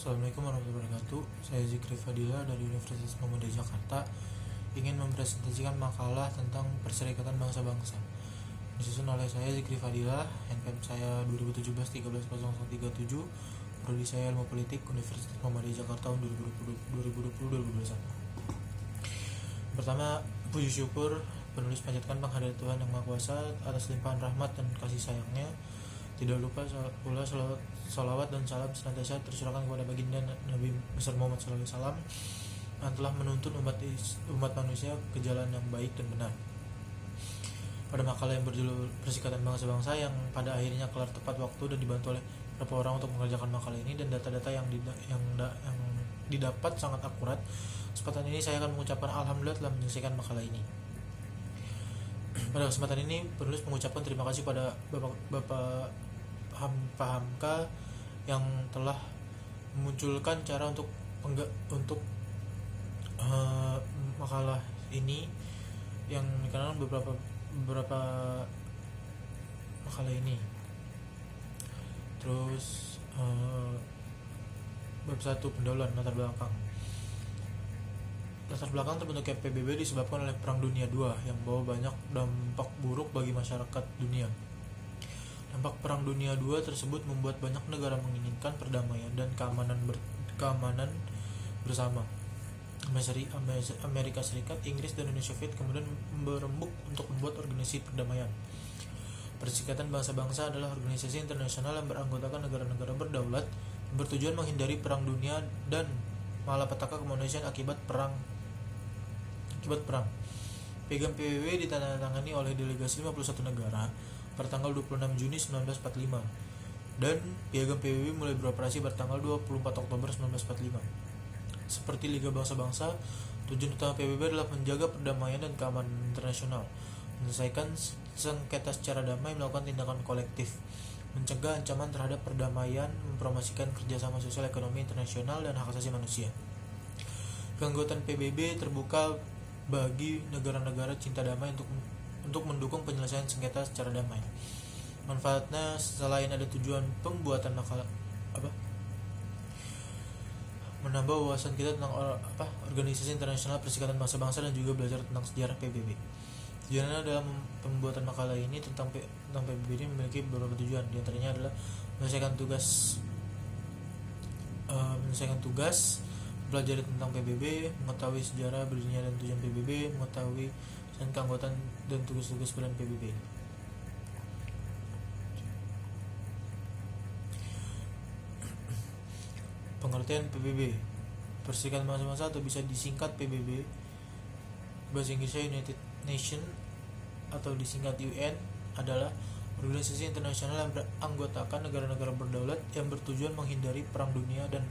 Assalamualaikum warahmatullahi wabarakatuh. Saya Zikri Fadila dari Universitas Muhammadiyah Jakarta ingin mempresentasikan makalah tentang Perserikatan Bangsa-Bangsa. Disusun oleh saya Zikri Fadila, NPM saya 2017-130137, prodi saya Ilmu Politik Universitas Muhammadiyah Jakarta tahun 2020-2021. Pertama, puji syukur penulis panjatkan penghadirat Tuhan Yang Maha Kuasa atas limpahan rahmat dan kasih sayangnya. Tidak lupa pula salawat dan salam senantiasa tercurahkan kepada baginda Nabi besar Muhammad SAW yang telah menuntun umat manusia ke jalan yang baik dan benar. Pada makalah yang berjudul Perserikatan Bangsa-Bangsa yang pada akhirnya kelar tepat waktu dan dibantu oleh beberapa orang untuk mengerjakan makalah ini, dan data-data yang didapat sangat akurat, kesempatan ini saya akan mengucapkan alhamdulillah telah menyelesaikan makalah ini. Pada kesempatan ini penulis mengucapkan terima kasih pada Bapak Hamka yang telah memunculkan cara untuk makalah ini yang dikenal beberapa makalah ini. Terus bab 1, pendahuluan latar belakang. Latar belakang terbentuknya PBB disebabkan oleh Perang Dunia II yang membawa banyak dampak buruk bagi masyarakat dunia. Dampak Perang Dunia II tersebut membuat banyak negara menginginkan perdamaian dan keamanan bersama. Amerika Serikat, Inggris, dan Uni Soviet kemudian berembuk untuk membuat organisasi perdamaian. Perserikatan Bangsa-Bangsa adalah organisasi internasional yang beranggotakan negara-negara berdaulat yang bertujuan menghindari perang dunia dan malapetaka kemanusiaan akibat perang. Piagam PBB ditandatangani oleh delegasi 51 negara pada tanggal 26 Juni 1945, dan Piagam PBB mulai beroperasi pada tanggal 24 Oktober 1945. Seperti Liga Bangsa-Bangsa, tujuan utama PBB adalah menjaga perdamaian dan keamanan internasional, menyelesaikan sengketa secara damai, melakukan tindakan kolektif, mencegah ancaman terhadap perdamaian, mempromosikan kerjasama sosial ekonomi internasional dan hak asasi manusia. Keanggotaan PBB terbuka bagi negara-negara cinta damai untuk mendukung penyelesaian sengketa secara damai. Manfaatnya selain ada tujuan pembuatan menambah wawasan kita tentang organisasi internasional Perserikatan Bangsa-Bangsa dan juga belajar tentang sejarah PBB. Tujuannya dalam pembuatan makalah ini tentang PBB ini memiliki beberapa tujuan. Di antaranya adalah menyelesaikan tugas, belajar tentang PBB, mengetahui sejarah berdirinya dan tujuan PBB, mengetahui dan keanggotaan dan tugas-tugas badan PBB. Pengertian PBB. Perserikatan Bangsa-Bangsa atau bisa disingkat PBB, bahasa Inggrisnya United Nations atau disingkat UN, adalah organisasi internasional yang beranggotakan negara-negara berdaulat yang bertujuan menghindari perang dunia dan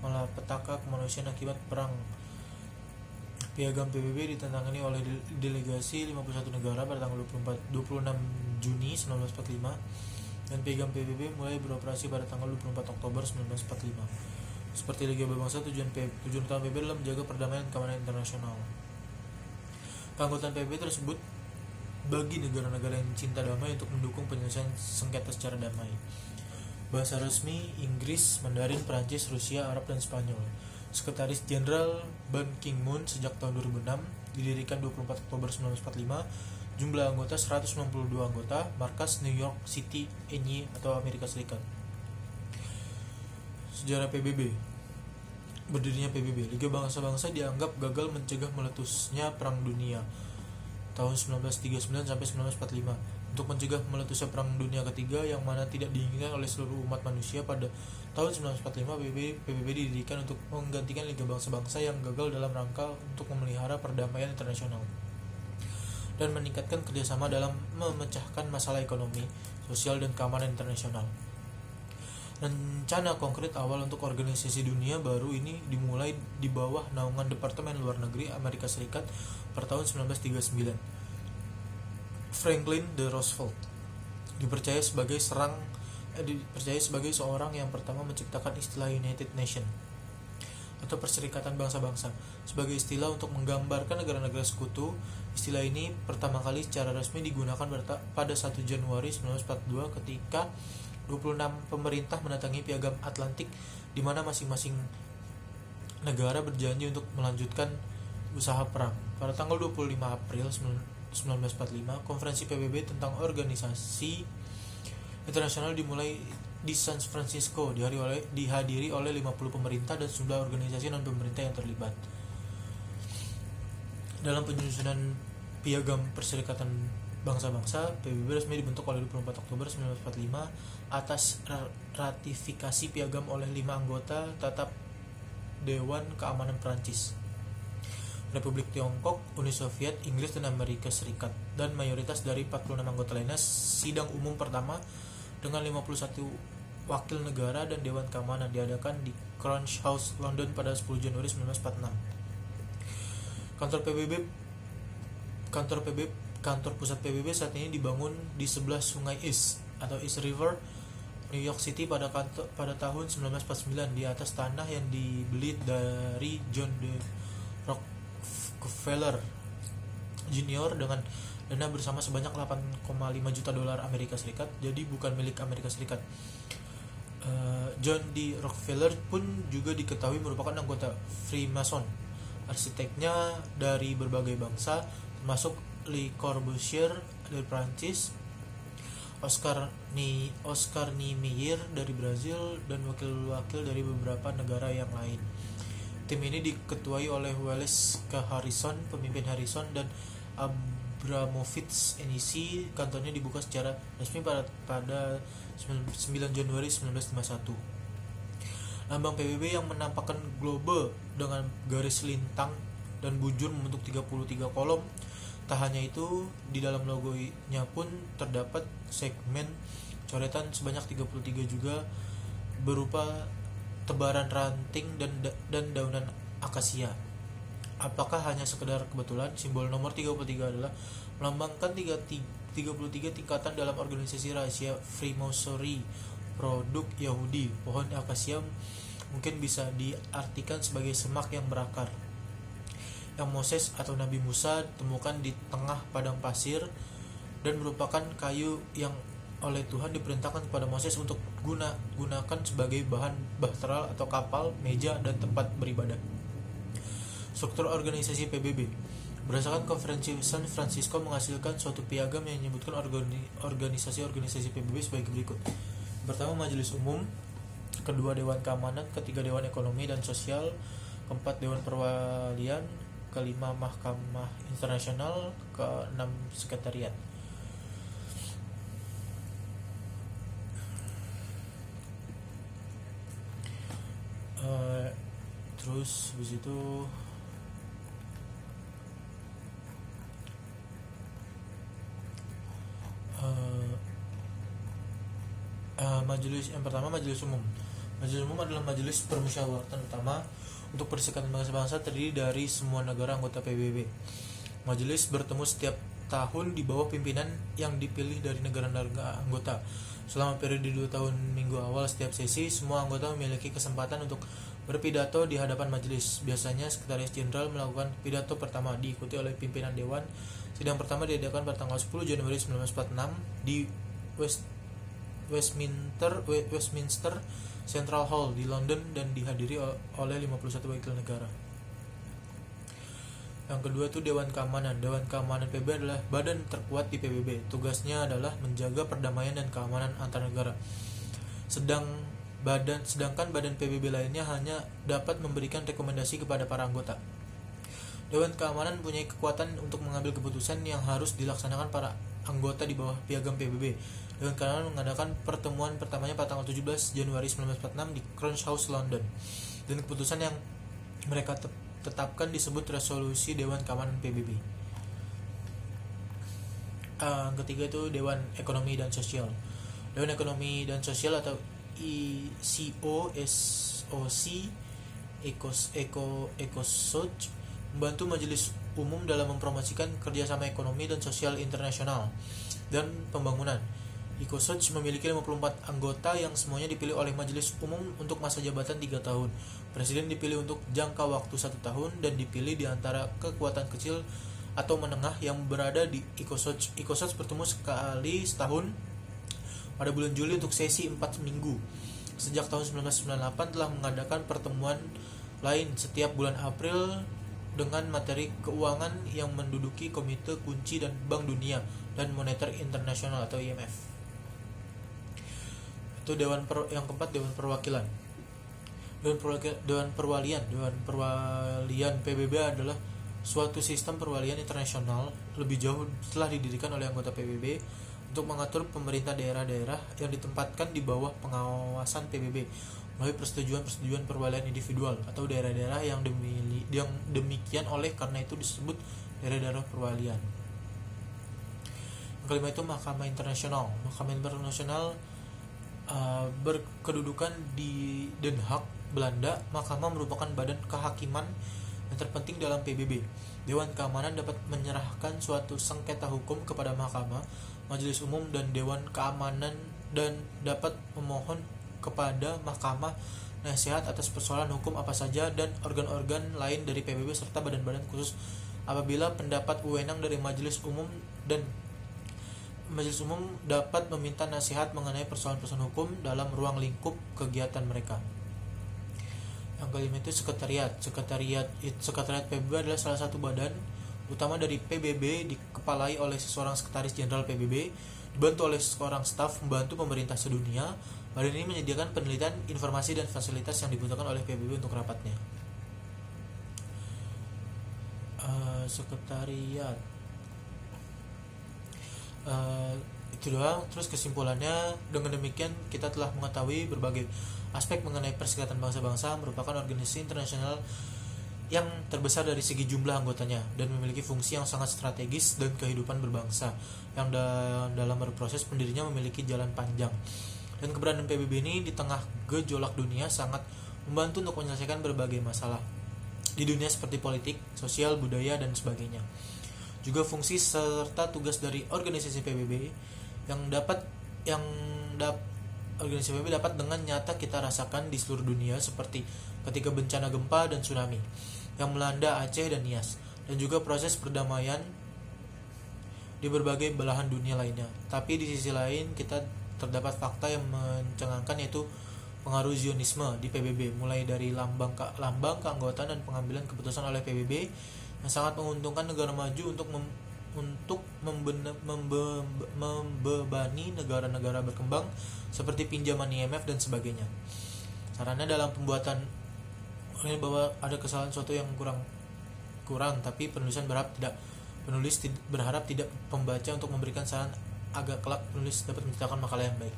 malapetaka kemanusiaan akibat perang. Piagam PBB ditandatangani oleh delegasi 51 negara pada tanggal 26 Juni 1945, dan Piagam PBB mulai beroperasi pada tanggal 24 Oktober 1945. Seperti Liga Bangsa, tujuan utama PBB adalah menjaga perdamaian dan keamanan internasional. Keanggotaan PBB tersebut bagi negara-negara yang cinta damai untuk mendukung penyelesaian sengketa secara damai. Bahasa resmi Inggris, Mandarin, Perancis, Rusia, Arab, dan Spanyol. Sekretaris Jenderal Ban Ki-moon sejak tahun 2006, didirikan 24 Oktober 1945. Jumlah anggota 192 anggota, markas New York City, NY atau Amerika Serikat. Sejarah PBB. Berdirinya PBB, Liga Bangsa-Bangsa dianggap gagal mencegah meletusnya Perang Dunia tahun 1939 sampai 1945. Untuk mencegah meletusnya Perang Dunia Ketiga yang mana tidak diinginkan oleh seluruh umat manusia, pada tahun 1945 PBB didirikan untuk menggantikan Liga Bangsa-Bangsa yang gagal dalam rangka untuk memelihara perdamaian internasional dan meningkatkan kerjasama dalam memecahkan masalah ekonomi, sosial, dan keamanan internasional. Rencana konkret awal untuk organisasi dunia baru ini dimulai di bawah naungan Departemen Luar Negeri Amerika Serikat pada tahun 1939. Franklin D. Roosevelt dipercaya sebagai seorang yang pertama menciptakan istilah United Nations atau Perserikatan Bangsa-Bangsa sebagai istilah untuk menggambarkan negara-negara sekutu. Istilah ini pertama kali secara resmi digunakan pada 1 Januari 1942 ketika 26 pemerintah mendatangi Piagam Atlantik, di mana masing-masing negara berjanji untuk melanjutkan usaha perang. Pada tanggal 25 April 1945, konferensi PBB tentang organisasi internasional dimulai di San Francisco, dihadiri oleh 50 pemerintah dan sejumlah organisasi non-pemerintah yang terlibat. Dalam penyusunan Piagam Perserikatan Bangsa-Bangsa, PBB resmi dibentuk oleh 24 Oktober 1945 atas ratifikasi piagam oleh 5 anggota tetap Dewan Keamanan Prancis, Republik Tiongkok, Uni Soviet, Inggris, dan Amerika Serikat, dan mayoritas dari 46 anggota lainnya. Sidang umum pertama dengan 51 wakil negara dan Dewan Keamanan diadakan di Crown House, London pada 10 Januari 1946. Kantor pusat PBB saat ini dibangun di sebelah Sungai East atau East River, New York City pada tahun 1949 di atas tanah yang dibeli dari John D. Rockefeller Jr. dengan dana bersama sebanyak 8,5 juta dolar Amerika Serikat, jadi bukan milik Amerika Serikat. John D. Rockefeller pun juga diketahui merupakan anggota Freemason. Arsiteknya dari berbagai bangsa, termasuk Le Corbusier dari Prancis, Oscar Niemeyer dari Brazil, dan wakil-wakil dari beberapa negara yang lain. Tim ini diketuai oleh Wallace K. Harrison, pemimpin Harrison, dan Abramovich NEC. Kantornya dibuka secara resmi pada 9 Januari 1951. Lambang PBB yang menampakkan globe dengan garis lintang dan bujur membentuk 33 kolom. Tak hanya itu, di dalam logonya pun terdapat segmen coretan sebanyak 33 juga berupa tebaran ranting dan daunan akasia. Apakah hanya sekedar kebetulan? Simbol nomor 33 adalah melambangkan 33 tingkatan dalam organisasi rahasia Freemasonry, produk Yahudi. Pohon akasia mungkin bisa diartikan sebagai semak yang berakar, yang Moses atau Nabi Musa temukan di tengah padang pasir, dan merupakan kayu yang oleh Tuhan diperintahkan kepada Moses untuk gunakan sebagai bahan bahtera atau kapal, meja, dan tempat beribadah. Struktur organisasi PBB berdasarkan konferensi San Francisco menghasilkan suatu piagam yang menyebutkan organisasi PBB sebagai berikut. Pertama, Majelis Umum. Kedua, Dewan Keamanan. Ketiga, Dewan Ekonomi dan Sosial. Keempat, Dewan Perwalian. Kelima, Mahkamah Internasional. Keenam, Sekretariat. Terus habis itu majelis yang pertama, Majelis Umum. Majelis Umum adalah majelis permusyawaratan utama untuk Perserikatan Bangsa-Bangsa, terdiri dari semua negara anggota PBB. Majelis bertemu setiap tahun di bawah pimpinan yang dipilih dari negara-negara anggota. Selama periode 2 tahun minggu awal setiap sesi, semua anggota memiliki kesempatan untuk berpidato di hadapan majelis. Biasanya Sekretaris Jenderal melakukan pidato pertama, diikuti oleh pimpinan Dewan. Sidang pertama diadakan pada tanggal 10 Januari 1946 di Westminster Central Hall di London dan dihadiri oleh 51 wakil negara. Yang kedua itu Dewan Keamanan. Dewan Keamanan PBB adalah badan terkuat di PBB. Tugasnya adalah menjaga perdamaian dan keamanan antar negara. Sedangkan badan PBB lainnya hanya dapat memberikan rekomendasi kepada para anggota. Dewan Keamanan mempunyai kekuatan untuk mengambil keputusan yang harus dilaksanakan para anggota di bawah piagam PBB. Dewan Keamanan mengadakan pertemuan pertamanya pada tanggal 17 Januari 1946 di Crown House, London. Dan keputusan yang mereka tetapkan disebut resolusi Dewan Keamanan PBB. Ketiga itu Dewan Ekonomi dan Sosial. Dewan Ekonomi dan Sosial atau ECOSOC membantu Majelis Umum dalam mempromosikan kerjasama ekonomi dan sosial internasional dan pembangunan. ECOSOC memiliki 54 anggota yang semuanya dipilih oleh Majelis Umum untuk masa jabatan 3 tahun. Presiden dipilih untuk jangka waktu 1 tahun dan dipilih di antara kekuatan kecil atau menengah yang berada di ECOSOC. ECOSOC bertemu sekali setahun pada bulan Juli untuk sesi 4 minggu. Sejak tahun 1998 telah mengadakan pertemuan lain setiap bulan April dengan materi keuangan yang menduduki Komite Kunci dan Bank Dunia dan Moneter Internasional atau IMF. Itu yang keempat, Dewan Perwakilan. Dewan Perwalian PBB adalah suatu sistem perwalian internasional lebih jauh telah didirikan oleh anggota PBB untuk mengatur pemerintah daerah-daerah yang ditempatkan di bawah pengawasan PBB melalui persetujuan perwalian individual atau daerah-daerah yang demikian oleh karena itu disebut daerah-daerah perwalian. Yang kelima itu Mahkamah Internasional. Mahkamah Internasional berkedudukan di Den Haag, Belanda. Mahkamah merupakan badan kehakiman yang terpenting dalam PBB. Dewan Keamanan dapat menyerahkan suatu sengketa hukum kepada Mahkamah, Majelis Umum, dan Dewan Keamanan dan dapat memohon kepada Mahkamah nasihat atas persoalan hukum apa saja dan organ-organ lain dari PBB serta badan-badan khusus apabila pendapat wewenang dari Majelis Umum dapat meminta nasihat mengenai persoalan-persoalan hukum dalam ruang lingkup kegiatan mereka. Yang kelima itu Sekretariat PBB adalah salah satu badan utama dari PBB, dikepalai oleh seorang sekretaris jenderal PBB, dibantu oleh seorang staf membantu pemerintah sedunia. Badan ini menyediakan penelitian, informasi, dan fasilitas yang dibutuhkan oleh PBB untuk rapatnya. Sekretariat itu doang. Terus kesimpulannya, dengan demikian kita telah mengetahui berbagai aspek mengenai Perserikatan Bangsa-Bangsa merupakan organisasi internasional yang terbesar dari segi jumlah anggotanya dan memiliki fungsi yang sangat strategis dan kehidupan berbangsa yang dalam berproses pendirinya memiliki jalan panjang. Dan keberadaan PBB ini di tengah gejolak dunia sangat membantu untuk menyelesaikan berbagai masalah di dunia seperti politik, sosial, budaya, dan sebagainya. Juga fungsi serta tugas dari organisasi PBB organisasi PBB dapat dengan nyata kita rasakan di seluruh dunia seperti ketika bencana gempa dan tsunami yang melanda Aceh dan Nias, dan juga proses perdamaian di berbagai belahan dunia lainnya. Tapi di sisi lain kita terdapat fakta yang mencengangkan, yaitu pengaruh Zionisme di PBB, mulai dari lambang keanggotaan dan pengambilan keputusan oleh PBB yang sangat menguntungkan negara maju untuk membebani negara-negara berkembang seperti pinjaman IMF dan sebagainya. Sarannya dalam pembuatan ini bahwa ada kesalahan suatu yang kurang, tapi penulis berharap tidak pembaca untuk memberikan saran agar kelak penulis dapat menciptakan makalah yang baik.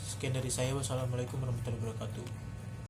Sekian dari saya. Wassalamualaikum warahmatullahi wabarakatuh.